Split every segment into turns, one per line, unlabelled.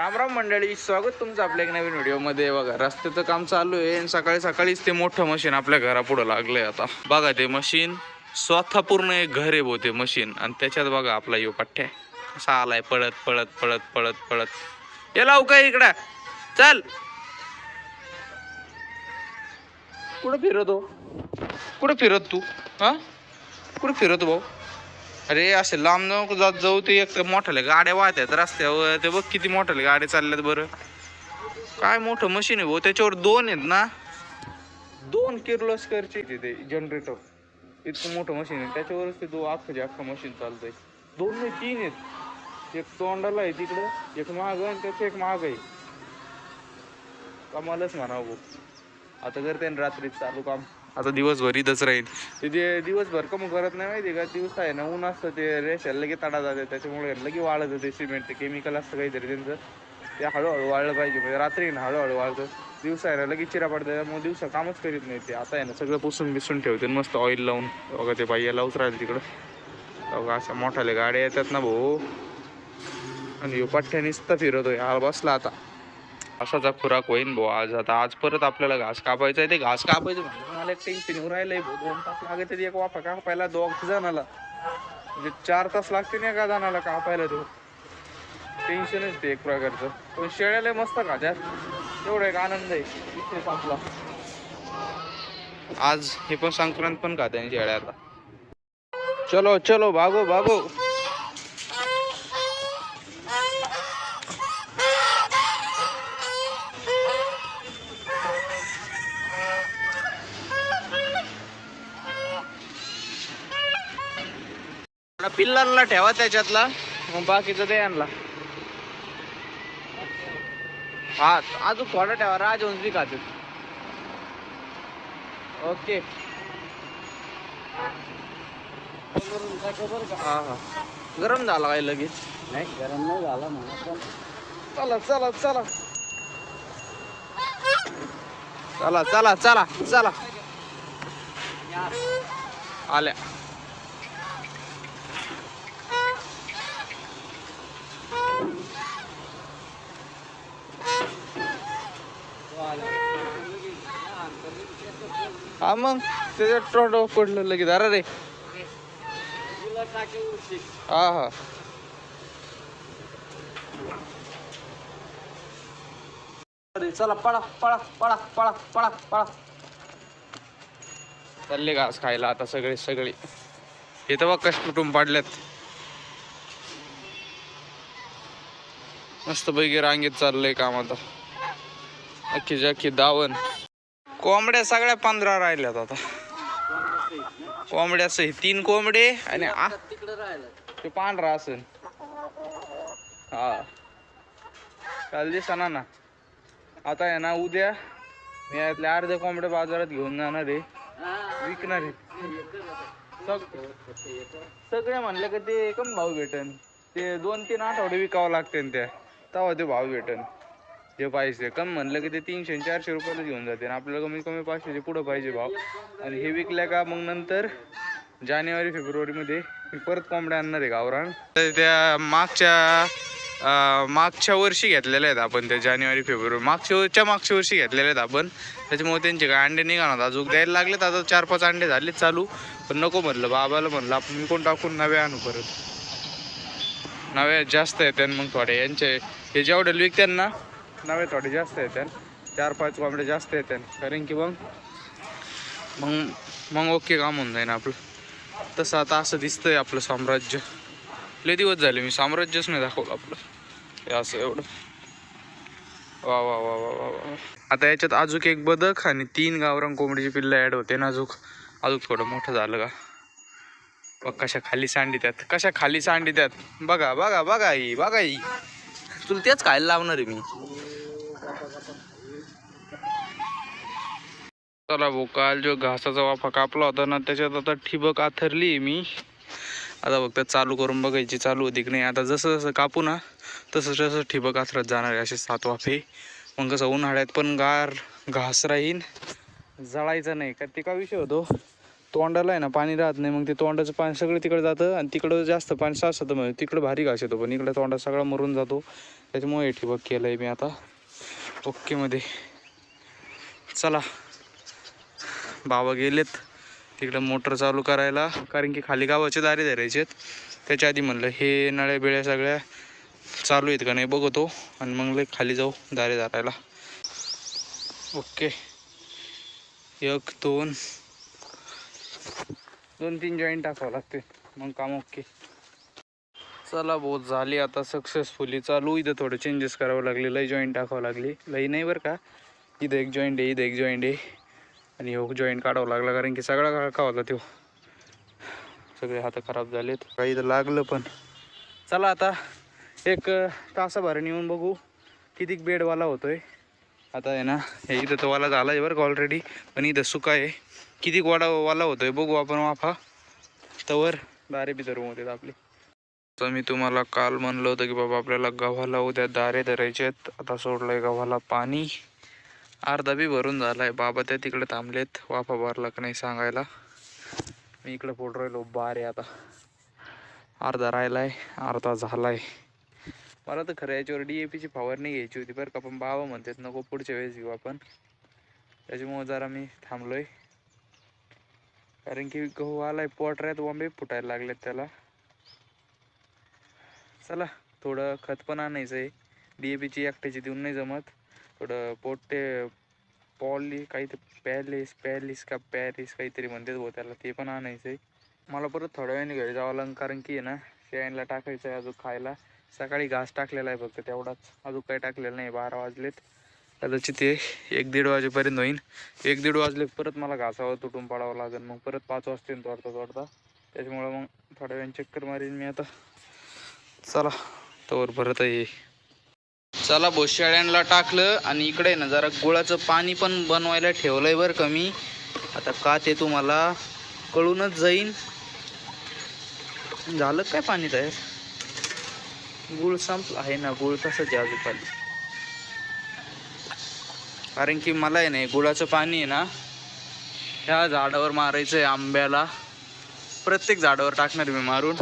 रामराम मंडळी, स्वागत तुमचं आपल्या एक नवीन व्हिडिओमध्ये. बघा रस्त्याचं काम चालू आहे आणि सकाळी सकाळीच ते मोठं मशीन आपल्या घरापुढं लागलंय. आता बघा ते मशीन स्वतः पूर्ण एक घर आहे ते मशीन, आणि त्याच्यात बघा आपला यो पठ्ठ्या कसा आलाय पळत पळत पळत पळत पळत. ये लवकर इकडं चल. कुठं फिरतो, कुठं फिरत तू? हा कुठं फिरतो भाऊ? अरे असे लांब नको जात जाऊ. ते एक मोठ्याल्या गाड्या वाहतात रस्त्यावर, ते बघ किती मोठ्याल्या गाड्या चालल्यात बरं. काय मोठं मशीन आहे भाऊ, त्याच्यावर दोन आहेत ना, 2 किर्लोस्करचे ते जनरेटर. इतकं मोठं मशीन आहे, त्याच्यावरच ते अख्खं मशीन चालतंय. 2 नाही 3 आहेत. एक तोंडाला आहे तिकडं, एक महाग आणि त्याचं एक महाग आहे. कमालच म्हणावं भाऊ. आता जर त्याने रात्रीच चालू काम, आता दिवसभर इथंच राहील ते दिवसभर कमी करत नाही माहिती का. दिवस आहे ना ऊन असतं, ते रेषा लगे तडा जाते, त्याच्यामुळे लगे वाळत ते सिमेंट, ते केमिकल असतं काहीतरी त्यांचं, ते हळूहळू वाळलं पाहिजे. म्हणजे रात्री ना हळूहळू वाळतं, दिवसा आहे ना लगेच चिरा पडतं, त्यामुळे दिवसा कामच करीत नाही ते. आता आहे ना सगळं पुसून बिसून ठेवते मस्त ऑइल लावून. बघा ते बाईला उतरायला तिकडं बघा, अशा मोठाले गाड्या येतात ना भाऊ. आणि पठ्ठ्या नुसता फिरतोय हा बसला. आता असाचा खुराक होईन भाऊ आज. आज परत आपल्याला घास कापायचा आहे. ते घास कापायचं म्हणजे मला एक टेन्शन राहिलंय भाऊ. 2 तास लागत एक वाफा कापायला 2 जणाला, म्हणजे 4 तास लागते ना एका जणाला कापायला. तो टेन्शनच ते एक प्रकारचं. पण शेळ्याला मस्त खात्यात, तेवढा एक आनंद आहे. विषय संपला. आज हे पण संक्रांत पण खाते शेळ्या. आता चलो चलो भागो भागो. पिल्लांना ठेवा त्याच्यातला, मग बाकीचं ते आणला. हा अजून थोडा ठेवा, राजहंस बी खाते. ओके हा हा. गरम झाला काय लगेच?
नाही गरम नाही झाला म्हणा.
चला चला चला चला चला चला चला आल्या. हा मग त्याच्यात तोंड पडलं लगेच. अरे रे हा हा. अरे चला पळा पळा पळा पळा पळा पळा. चालले घास खायला आता सगळे. हे तर बघ कष्ट कुटुंब पाडल्यात. मस्त पैकी रांगेत चाललंय काम आता. अख्खी दावण. कोंबड्या सगळ्या 15 राहिल्यात आता. कोंबड्या 3 कोंबडे आणि ते पांढरा असेल. हा काल दिसना ना. आता आहे ना उद्या मी यातल्या अर्ध्या कोंबड्या बाजारात घेऊन जाणार आहे, विकणार आहे. सगळे म्हणले का ते कमी भाव भेटन. ते 2-3 आठवडे विकावं लागते त्या, तेव्हा ते भाव भेटन. जे पाहिजे कम म्हणलं की ते 300-400 रुपयाला घेऊन जाते. आपल्याला कमी 500चे पुढं पाहिजे भाव. आणि हे विकल्या का मग नंतर जानेवारी-फेब्रुवारी मध्ये मी परत कोंबड्या आणणार आहे गावरान. त्या मागच्या वर्षी घेतलेल्या आहेत आपण, त्या जानेवारी-फेब्रुवारी मागच्या वर्षी घेतलेल्या आहेत आपण. त्याच्यामुळे त्यांचे काय अंडे निघाणार अजून द्यायला लागलेत. आता 4-5 अंडे झालेत चालू, पण नको म्हणलं बाबाला, म्हणलं आपण मी कोण टाकून नवे आणू परत. नव्या जास्त येतात मग थोडे यांचे, हे जेवढे विकतात ना नवे थोडे जास्त येतात. 4-5 कोंबडे जास्त येतात, कारण की मग ओके काम होऊन जाईन आपलं. तसं आता असं दिसतंय आपलं साम्राज्य. लय दिवस झाले मी साम्राज्यच नाही दाखवलं आपलं. हे असं एवढं वा वा वा वा वा वा. आता याच्यात अजून एक बदक आणि 3 गावरान कोंबडीची पिल्लं ॲड होते ना. अजून थोडं मोठं झालं का बघ. कशा खाली सांडी त्यात बघा बघा बघा ही बघा ही. तुला तेच खायला लावणार आहे मी. चला भाऊ, काल जो घासाचा वाफा कापला होता ना त्याच्यात आता ठिबक आथरली मी. आता फक्त चालू करून बघायची चालू होती की नाही. आता जसं जसं कापू ना तसं ठिबक आथरत जाणार आहे, असे 7 वाफे. मग कसं उन्हाळ्यात पण गार घास राहीन, जळायचं नाही का. ते का विषय होतो तोंडाला आहे ना पाणी राहत नाही, मग ते तोंडाचं पाणी सगळं तिकडे जातं आणि तिकडं जास्त पाणी साचतं, म्हणजे तिकडं भारी घास येतो, पण इकडे तोंडात सगळा मरून जातो. त्याच्यामुळे हे ठिबक केलं आहे मी आता ओकेमध्ये. चला बाबा गेलेत तिकडं मोटर चालू करायला, कारण की खाली गावाचे दारे धरायचे आहेत. त्याच्या आधी म्हणलं हे नळ्या बिळ्या सगळ्या चालू आहेत का नाही बघतो, आणि मग लय खाली जाऊ दारे धरायला. ओके, 1 2 2-3 जॉईंट टाकावं लागते, मग काम ओके. चला बहुत झाली आता सक्सेसफुली चालू. इथं थोडं चेंजेस करावं लागले, लई जॉईंट टाकावं लागली, लई नाही बरं का. इथं एक जॉईंट आहे, इथं एक जॉईंट आहे, आणि हो जॉईंट काढावं लागला, कारण की सगळा काढका होता तो. सगळे हात खराब झालेत, काही तर लागलं पण. चला आता एक तासाभराने येऊन बघू किती बेडवाला होतोय. आता आहे ना हे इथं तर वाला झाला आहे बरं का ऑलरेडी, पण इथं सुका आहे. किती वाला होतोय बघू आपण वाफा, तवर दारे बी धरू होते आपली. तर मी तुम्हाला काल म्हणलं होतं की बाबा आपल्याला गव्हाला उद्या दारे धरायचे आहेत. आता सोडलंय गव्हाला पाणी, अर्धा बी भरून झालाय. बाबा त्या तिकडे थांबलेत वाफा भरला का नाही सांगायला. मी इकडे फोड राहिलो बारे. आता अर्धा राहिलाय, अर्धा झालाय. मला तर खरं याच्यावर DAPची फवारणी घ्यायची होती बरं का, पण बाबा म्हणतात नको पुढच्या वेळेस घेऊ आपण. त्याच्यामुळे जरा मी थांबलोय, कारण की गहू आलाय पोटऱ्यात, वांबे फुटायला लागलेत त्याला. चला थोडं खत पण आणायचं आहे, DAPची एकट्याची देऊन नाही जमत. थोडं काही पॅलिस काहीतरी म्हणतात भाऊ त्याला, ते पण आणायचं आहे. मला परत थोड्या वेळाने घरी जावं लागेल, कारण की आहे ना शेळ्यांना टाकायचं आहे अजून खायला. सकाळी घास टाकलेला आहे फक्त तेवढाच, अजून काही टाकलेलं नाही. 12 वाजलेत, कदाचित ते 1-1:30 वाजेपर्यंत होईन. 1-1:30 वाजले परत मला घासावर तुटून पडावं लागेल, मग परत 5 वाजतील तोडता. त्याच्यामुळं मग थोड्या वेळाने चक्कर मारीन मी आता. चला तोवर परत आहे. चला शेळ्यांना टाकलं, आणि इकडे ना जरा गुळाचं पाणी पण बनवायला ठेवलंय बरं का मी. आता का ते तुम्हाला कळूनच जाईन. झालं काय पाणी तयार, गुळ संपला आहे ना, गुळ तसंच आहे अजून पाणी. कारण की मला आहे ना गुळाचं पाणी आहे ना ह्या झाडावर मारायचं आहे, आंब्याला. प्रत्येक झाडावर टाकणार मी मारून,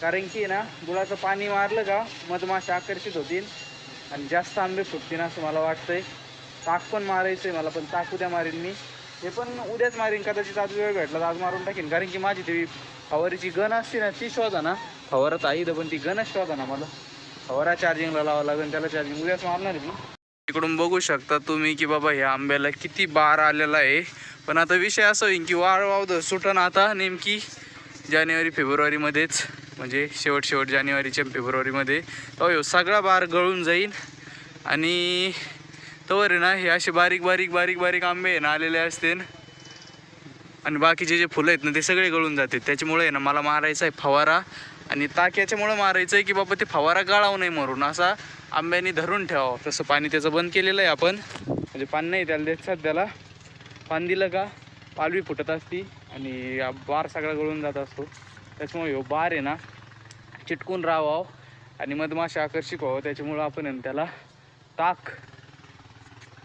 कारण की ना गुळाचं पाणी मारलं का मधमाशा आकर्षित होतील आणि जास्त आंबे फुटतील असं मला वाटतंय. ताक पण मारायचं आहे मला, पण ताक उद्या मारीन मी. हे पण उद्याच मारीन, कदाचित आज वेळ भेटला तर आज मारून टाकीन. कारण की माझी ती फवारीची गन असते ना ती शोधा ना, फवारात आई पण ती गनच शोधा ना. मला फवारा चार्जिंगला लावावं लागेल, त्याला चार्जिंग उद्याच मारणार आहे मी. इकडून बघू शकता तुम्ही की बाबा ह्या आंब्याला किती बार आलेला आहे. पण आता विषय असं होईल की वाळवावं सुटन आता नेमकी जानेवारी-फेब्रुवारीमध्येच, म्हणजे शेवट जानेवारीच्या फेब्रुवारीमध्ये तो सगळा बार गळून जाईल. आणि तोवर आहे ना हे असे बारीक आंबे ना आलेले असते, आणि बाकीचे जे फुलं आहेत ना ते सगळे गळून जाते. त्याच्यामुळे आहे ना मला मारायचा आहे फवारा, आणि ताक याच्यामुळं मारायचं आहे की बाबा ते फवारा गळावं नाही मरून, असा आंब्याने धरून ठेवावं. तसं पाणी त्याचं बंद केलेलं आहे आपण, म्हणजे पाणी नाही त्याला देत सध्याला. पाणी दिलं का पालवी फुटत असती आणि बार सगळा गळून जात असतो. त्याच्यामुळे हो बार आहे ना चिटकून राहावं आणि मधमाशा आकर्षित व्हावं. त्याच्यामुळं आपण आहे त्याला ताक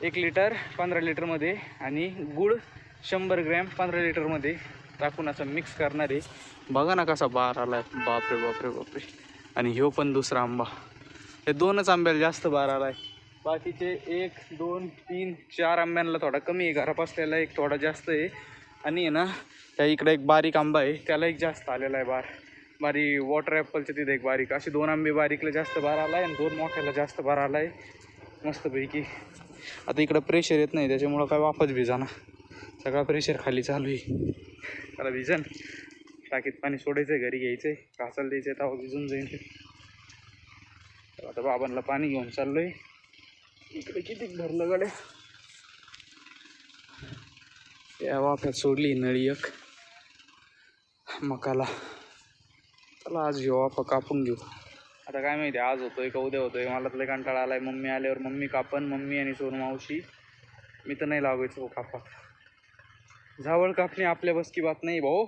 1 लिटर 15 लिटरमध्ये आणि गुळ 100 ग्रॅम 15 लिटरमध्ये टाकून असं मिक्स करणार आहे. बघा ना कसा बार आलाय, बापरे. आणि ह्यो पण दुसरा आंबा, हे 2च आंब्याला जास्त बार आलाय. बाकीचे 1 2 3 4 आंब्यांना थोडा कमी आहे, घराप असलेला एक थोडा जास्त आहे. आणि आहे ना त्या इकडे एक बारीक आंबा आहे त्याला एक जास्त आलेला आहे बार. वॉटर ॲपलच्या तिथे एक बारीक, असे 2 आंबे बारीकला जास्त बार आला आहे आणि 2 मोठ्याला जास्त बार आला आहे. मस्तपैकी. आता इकडं प्रेशर येत नाही त्याच्यामुळं काय वापस भिजाना, सगळा प्रेशर खाली चालू आहे. त्याला भिजन टाकीत पाणी सोडायचं आहे, घरी घ्यायचं आहे, घासाला द्यायचं आहे, तेव्हा भिजून जाईल ते. आता बाबांना पाणी घेऊन चाललोय. इकडे किती भरलं गाड्या, त्या वाफ्यात सोडली नळी एक मकाला. चला आज घेऊ वाफा कापून घेऊ. आता काय माहिती आज होतोय का उद्या होतोय, मला तर कंटाळा आलाय. मम्मी आल्यावर मम्मी कापन, मम्मी आणि सोनू मावशी. मी तर नाही लावायचो कापा. जावळ कापणी आपल्या बस की बात नाही भाऊ,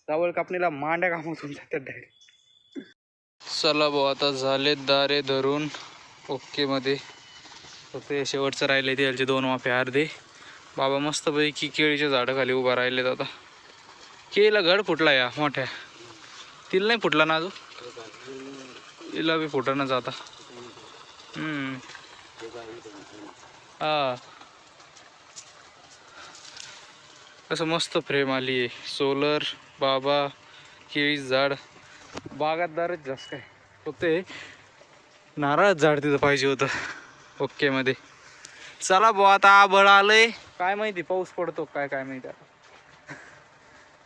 जावळ कापणीला मांड्या कामातून जातात डायरेक्ट. चला भाऊ आता झाले दारे धरून ओके मध्ये. फक्त शेवटचं राहिले त्याचे 2 वाफे अर्धे. बाबा मस्तपैकी केळीच्या झाडाखाली उभा राहिलेत आता. केला घड फुटला या मोठ्या. तिला नाही फुटला ना अजून. तिला बी फुटणच आता. हा कसं मस्त फ्रेम आली आहे. सोलर बाबा केळी झाड बागायतदारच जास्त काय फक्त नारळ झाड तिथं पाहिजे होतं ओके मध्ये. चला बुवा आता आबळ आलंय काय माहिती पाऊस पडतो काय काय माहिती आता.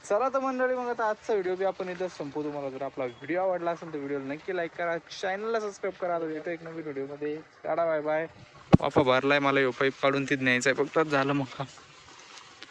चला तर मंडळी मग आता आजचा व्हिडिओ बी आपण इथं संपू. तुम्हाला जर आपला व्हिडिओ आवडला असेल तर व्हिडिओला नक्की लाईक करा, चॅनलला सबस्क्राईब करा. येतो एक नवीन व्हिडिओमध्ये. Tata bye bye. वाफा भरलाय मला यो पाईप काढून तिथं न्यायचा आहे फक्त झालं मग काम.